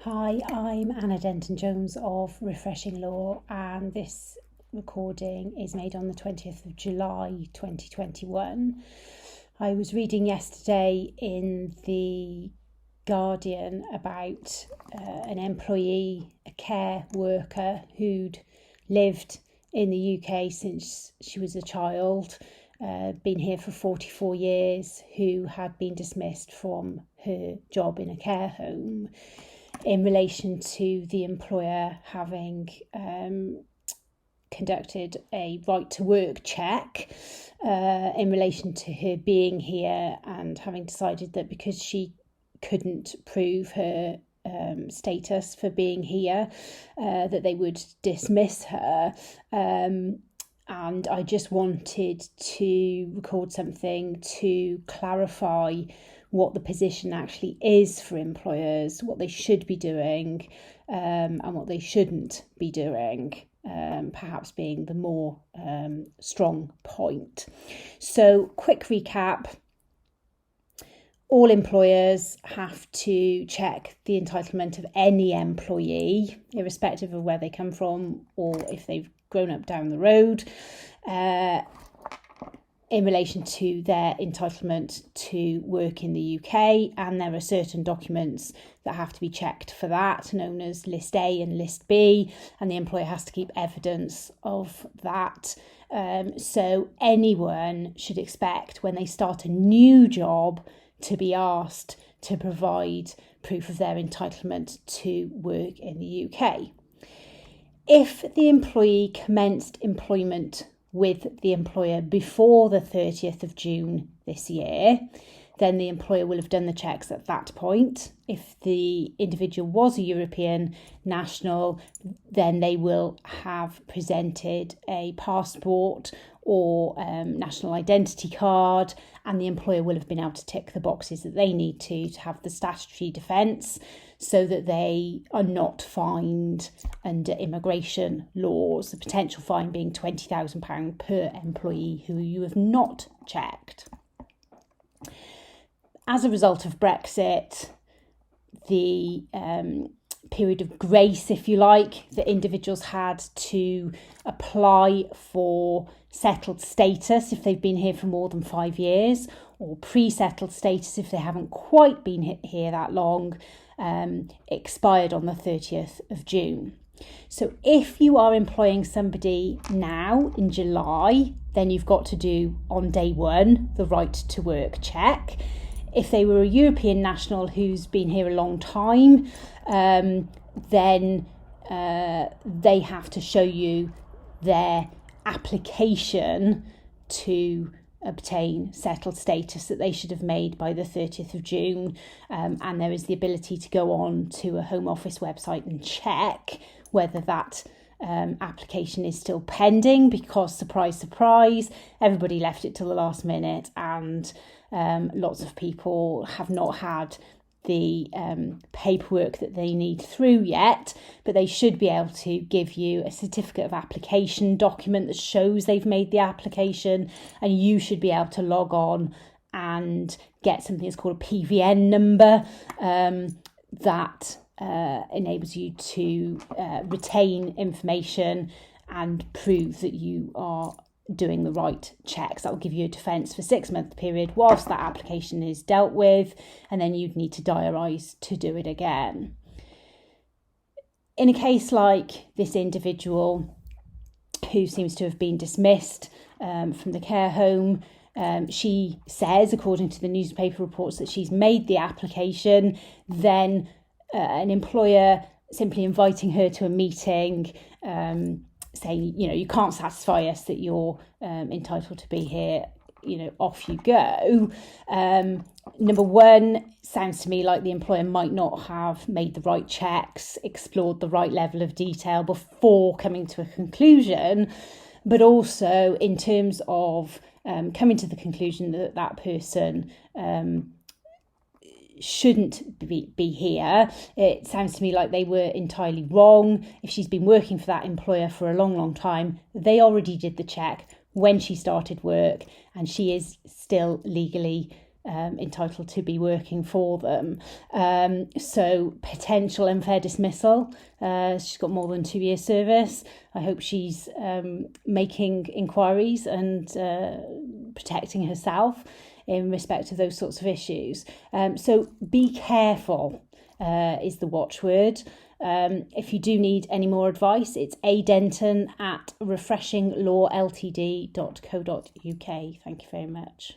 Hi, I'm Anna Denton-Jones of Refreshing Law, and this recording is made on the 20th of July 2021. I was reading yesterday in The Guardian about an employee, a care worker who'd lived in the UK since she was a child, been here for 44 years, who had been dismissed from her job in a care home in relation to the employer having conducted a right to work check in relation to her being here, and having decided that because she couldn't prove her status for being here, that they would dismiss her. And I just wanted to record something to clarify what the position actually is for employers, what they should be doing, and what they shouldn't be doing, perhaps being the more strong point. So, quick recap. All employers have to check the entitlement of any employee, irrespective of where they come from or if they've grown up down the road, in relation to their entitlement to work in the UK. And there are certain documents that have to be checked for that, known as List A and List B, and the employer has to keep evidence of that. So anyone should expect when they start a new job to be asked to provide proof of their entitlement to work in the UK. If the employee commenced employment with the employer before the 30th of June this year, then the employer will have done the checks at that point. If the individual was a European national, then they will have presented a passport or national identity card, and the employer will have been able to tick the boxes that they need to have the statutory defence, so that they are not fined under immigration laws, the potential fine being £20,000 per employee who you have not checked. As a result of Brexit, the period of grace, if you like, that individuals had to apply for settled status if they've been here for more than 5 years, or pre-settled status if they haven't quite been here that long, expired on the 30th of June. So if you are employing somebody now in July, then you've got to do on day one the right to work check. If they were a European national who's been here a long time, then they have to show you their application to obtain settled status that they should have made by the 30th of June. And there is the ability to go on to a Home Office website and check whether that application is still pending, because surprise, surprise, everybody left it till the last minute, and lots of people have not had the paperwork that they need through yet, but they should be able to give you a certificate of application document that shows they've made the application, and you should be able to log on and get something that's called a PVN number that enables you to retain information and prove that you are doing the right checks. That will give you a defence for a 6-month period whilst that application is dealt with, and then you'd need to diarise to do it again. In a case like this individual who seems to have been dismissed from the care home, she says, according to the newspaper reports, that she's made the application. Then an employer simply inviting her to a meeting, saying, you can't satisfy us that you're entitled to be here, off you go. Number one, sounds to me like the employer might not have made the right checks, explored the right level of detail before coming to a conclusion, but also in terms of coming to the conclusion that that person shouldn't be here. It sounds to me like they were entirely wrong. If she's been working for that employer for a long, long time, they already did the check when she started work, and she is still legally entitled to be working for them. So potential unfair dismissal. She's got more than 2 years service. I hope she's making inquiries and protecting herself in respect of those sorts of issues. So be careful is the watchword. If you do need any more advice, it's adenton@refreshinglawltd.co.uk. Thank you very much.